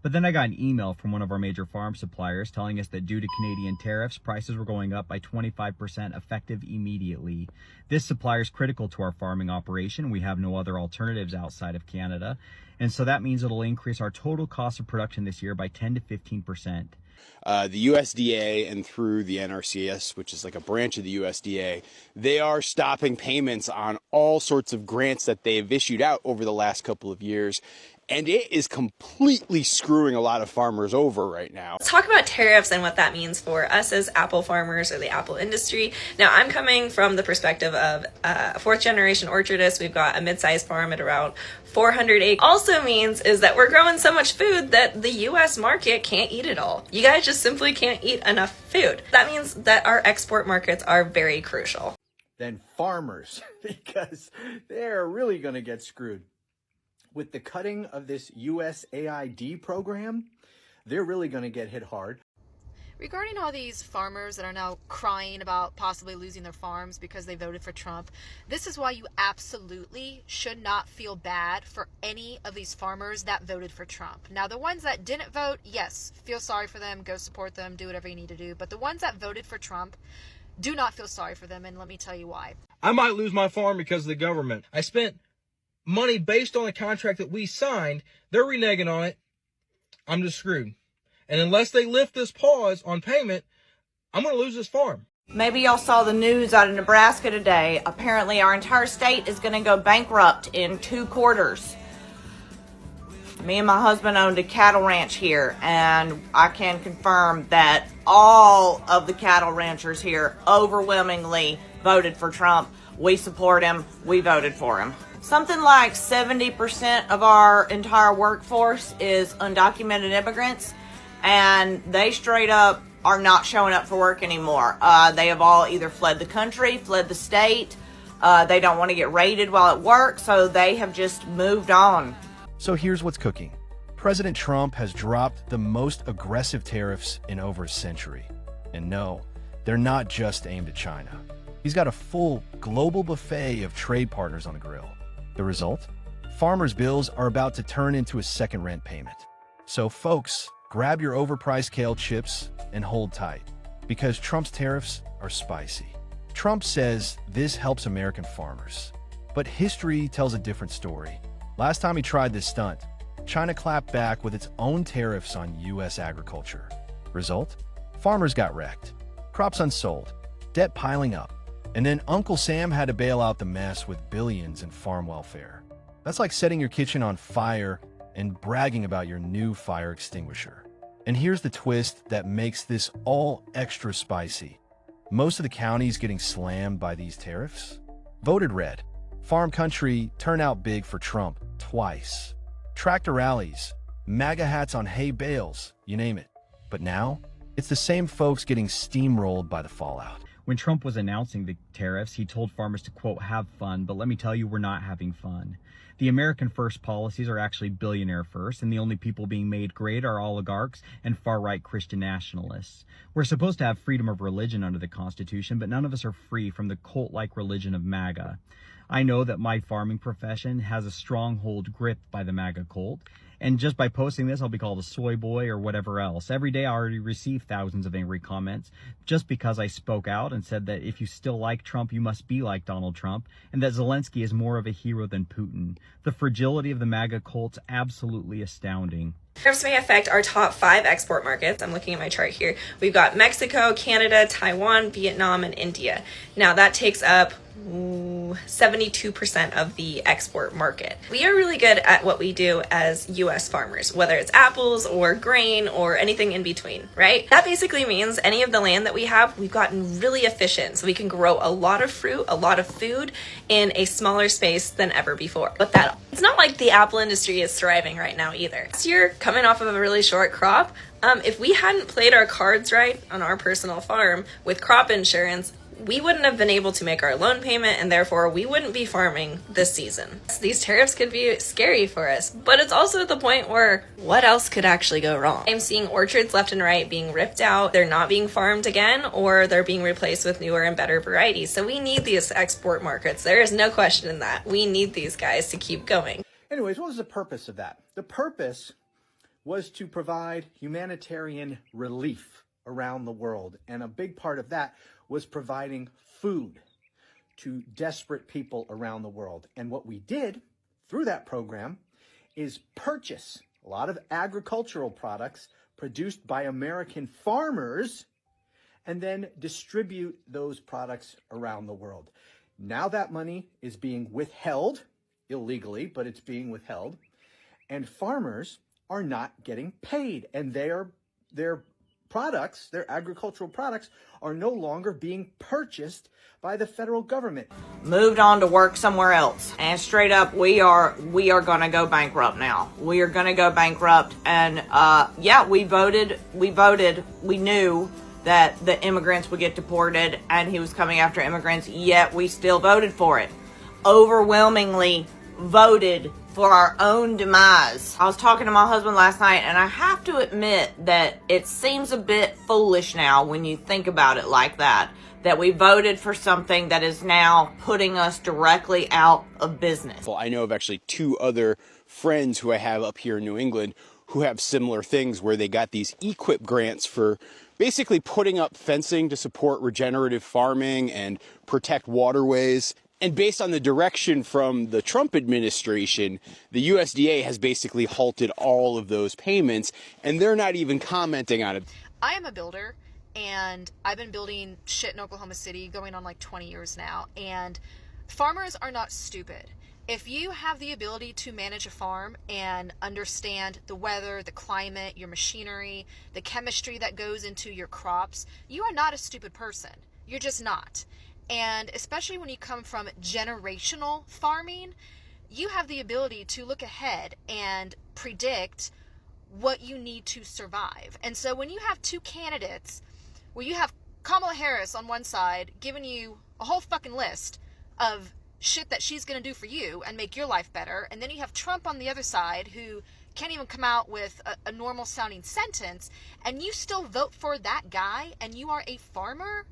But then I got an email from one of our major farm suppliers telling us that due to Canadian tariffs, prices were going up by 25% effective immediately. This supplier is critical to our farming operation. We have no other alternatives outside of Canada. And so that means it'll increase our total cost of production this year by 10 to 15%. The USDA and through the NRCS, which is like a branch of the USDA, they are stopping payments on all sorts of grants that they've issued out over the last couple of years. And it is completely screwing a lot of farmers over right now. Let's talk about tariffs and what that means for us as apple farmers or the apple industry. Now, I'm coming from the perspective of a fourth generation orchardist. We've got a mid-sized farm at around 400 acres. Also means is that we're growing so much food that the US market can't eat it all. You guys just simply can't eat enough food. That means that our export markets are very crucial. Then farmers, because they're really going to get screwed. With the cutting of this USAID program, they're really going to get hit hard. Regarding all these farmers that are now crying about possibly losing their farms because they voted for Trump, this is why you absolutely should not feel bad for any of these farmers that voted for Trump. Now, the ones that didn't vote, yes, feel sorry for them, go support them, do whatever you need to do. But the ones that voted for Trump, do not feel sorry for them, and let me tell you why. I might lose my farm because of the government. I spent money based on the contract that we signed. They're reneging on it. I'm just screwed. And unless they lift this pause on payment, I'm going to lose this farm. Maybe y'all saw the news out of Nebraska today. Apparently our entire state is going to go bankrupt in 2 quarters. Me and my husband owned a cattle ranch here, and I can confirm that all of the cattle ranchers here overwhelmingly voted for Trump. We support him. We voted for him. Something like 70% of our entire workforce is undocumented immigrants, and they straight up are not showing up for work anymore. They have all either fled the country, fled the state. They don't want to get raided while at work, so they have just moved on. So here's what's cooking. President Trump has dropped the most aggressive tariffs in over a century. And no, they're not just aimed at China. He's got a full global buffet of trade partners on the grill. The result? Farmers' bills are about to turn into a second rent payment. So folks, grab your overpriced kale chips and hold tight, because Trump's tariffs are spicy. Trump says this helps American farmers, but history tells a different story. Last time he tried this stunt, China clapped back with its own tariffs on U.S. agriculture. Result? Farmers got wrecked, crops unsold, debt piling up, and then Uncle Sam had to bail out the mess with billions in farm welfare. That's like setting your kitchen on fire and bragging about your new fire extinguisher. And here's the twist that makes this all extra spicy. Most of the counties getting slammed by these tariffs voted red. Farm country turned out big for Trump twice. Tractor rallies, MAGA hats on hay bales, you name it. But now, it's the same folks getting steamrolled by the fallout. When Trump was announcing the tariffs, he told farmers to, quote, have fun, but let me tell you, we're not having fun. The American First policies are actually billionaire first, and the only people being made great are oligarchs and far-right Christian nationalists. We're supposed to have freedom of religion under the Constitution, but none of us are free from the cult-like religion of MAGA. I know that my farming profession has a stronghold gripped by the MAGA cult, and just by posting this, I'll be called a soy boy or whatever else. Every day I already receive thousands of angry comments just because I spoke out and said that if you still like Trump, you must be like Donald Trump, and that Zelensky is more of a hero than Putin. The fragility of the MAGA cult's absolutely astounding. Tariffs may affect our top 5 export markets. I'm looking at my chart here. We've got Mexico, Canada, Taiwan, Vietnam, and India. Now that takes up 72% of the export market. We are really good at what we do as US farmers, whether it's apples or grain or anything in between, right? That basically means any of the land that we have, we've gotten really efficient. So we can grow a lot of fruit, a lot of food in a smaller space than ever before. But it's not like the apple industry is thriving right now either. This year, coming off of a really short crop, if we hadn't played our cards right on our personal farm with crop insurance, we wouldn't have been able to make our loan payment, and therefore we wouldn't be farming this season. These tariffs could be scary for us, but it's also at the point where what else could actually go wrong? I'm seeing orchards left and right being ripped out. They're not being farmed again, or they're being replaced with newer and better varieties. So we need these export markets. There is no question in that. We need these guys to keep going. Anyways, what was the purpose of that? The purpose was to provide humanitarian relief around the world. And a big part of that was providing food to desperate people around the world. And what we did through that program is purchase a lot of agricultural products produced by American farmers and then distribute those products around the world. Now that money is being withheld illegally, but it's being withheld, and farmers are not getting paid, and their products, their agricultural products, are no longer being purchased by the federal government. Moved on to work somewhere else. And straight up, we are going to go bankrupt now. We are going to go bankrupt. And yeah, we voted. We knew that the immigrants would get deported and he was coming after immigrants, yet we still voted for it. Overwhelmingly voted for our own demise. I was talking to my husband last night, and I have to admit that it seems a bit foolish now when you think about it like that we voted for something that is now putting us directly out of business. Well, I know of actually 2 other friends who I have up here in New England who have similar things where they got these EQIP grants for basically putting up fencing to support regenerative farming and protect waterways. And based on the direction from the Trump administration, the USDA has basically halted all of those payments, and they're not even commenting on it. I am a builder, and I've been building shit in Oklahoma City going on like 20 years now, and farmers are not stupid. If you have the ability to manage a farm and understand the weather, the climate, your machinery, the chemistry that goes into your crops, you are not a stupid person. You're just not. And especially when you come from generational farming, you have the ability to look ahead and predict what you need to survive. And so when you have 2 candidates where you have Kamala Harris on one side giving you a whole fucking list of shit that she's going to do for you and make your life better, and then you have Trump on the other side who can't even come out with a normal sounding sentence, and you still vote for that guy, and you are a farmer,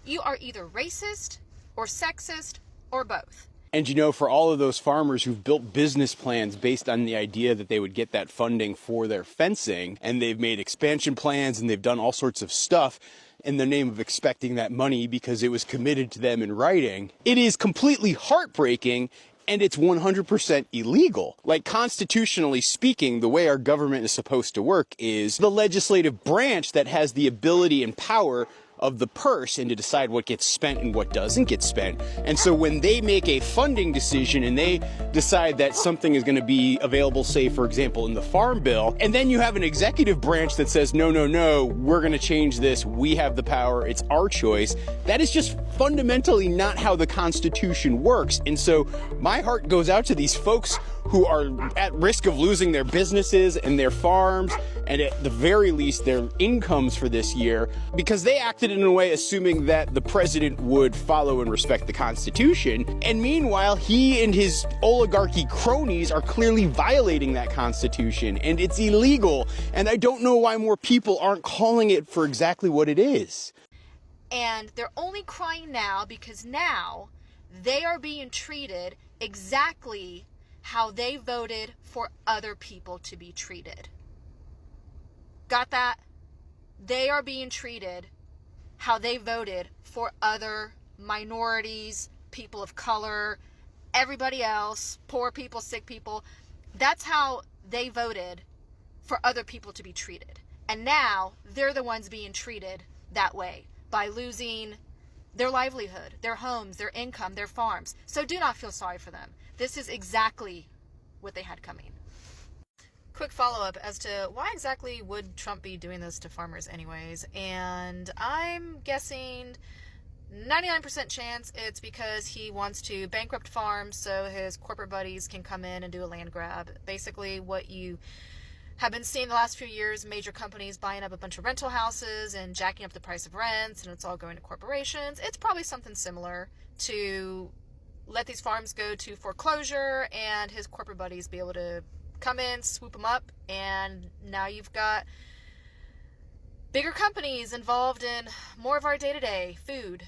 you are either racist or sexist or both. And you know, for all of those farmers who've built business plans based on the idea that they would get that funding for their fencing, and they've made expansion plans and they've done all sorts of stuff in the name of expecting that money because it was committed to them in writing, it is completely heartbreaking. And it's 100% illegal. Like, constitutionally speaking, the way our government is supposed to work is the legislative branch that has the ability and power of the purse and to decide what gets spent and what doesn't get spent. And so when they make a funding decision and they decide that something is going to be available, say, for example, in the Farm Bill, and then you have an executive branch that says, no, we're going to change this. We have the power. It's our choice. That is just fundamentally not how the Constitution works. And so my heart goes out to these folks who are at risk of losing their businesses and their farms and at the very least their incomes for this year because they acted in a way assuming that the president would follow and respect the Constitution. And meanwhile, he and his oligarchy cronies are clearly violating that Constitution, and it's illegal. And I don't know why more people aren't calling it for exactly what it is. And they're only crying now because now they are being treated exactly how they voted for other people to be treated. Got that? They are being treated how they voted for other minorities, people of color, everybody else, poor people, sick people. That's how they voted for other people to be treated. And now they're the ones being treated that way by losing their livelihood, their homes, their income, their farms. So do not feel sorry for them. This is exactly what they had coming. Quick follow-up as to why exactly would Trump be doing this to farmers anyways? And I'm guessing 99% chance it's because he wants to bankrupt farms so his corporate buddies can come in and do a land grab. Basically what you have been seeing the last few years, major companies buying up a bunch of rental houses and jacking up the price of rents, and it's all going to corporations. It's probably something similar to let these farms go to foreclosure and his corporate buddies be able to come in, swoop them up, and now you've got bigger companies involved in more of our day-to-day food.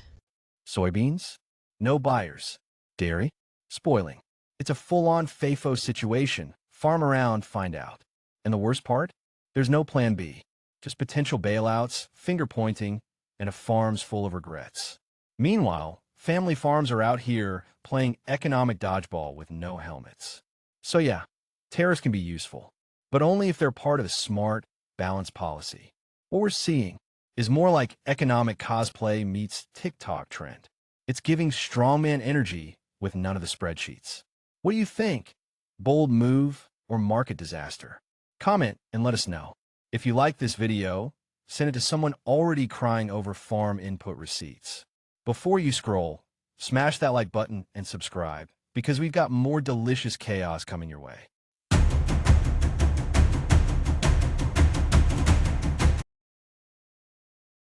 Soybeans? No buyers. Dairy? Spoiling. It's a full-on FAFO situation. Farm around, find out. And the worst part? There's no plan B, just potential bailouts, finger pointing, and a farms full of regrets. Meanwhile, family farms are out here playing economic dodgeball with no helmets. So yeah, tariffs can be useful, but only if they're part of a smart, balanced policy. What we're seeing is more like economic cosplay meets TikTok trend. It's giving strongman energy with none of the spreadsheets. What do you think? Bold move or market disaster? Comment and let us know. If you like this video, send it to someone already crying over farm input receipts. Before you scroll, smash that like button and subscribe, because we've got more delicious chaos coming your way.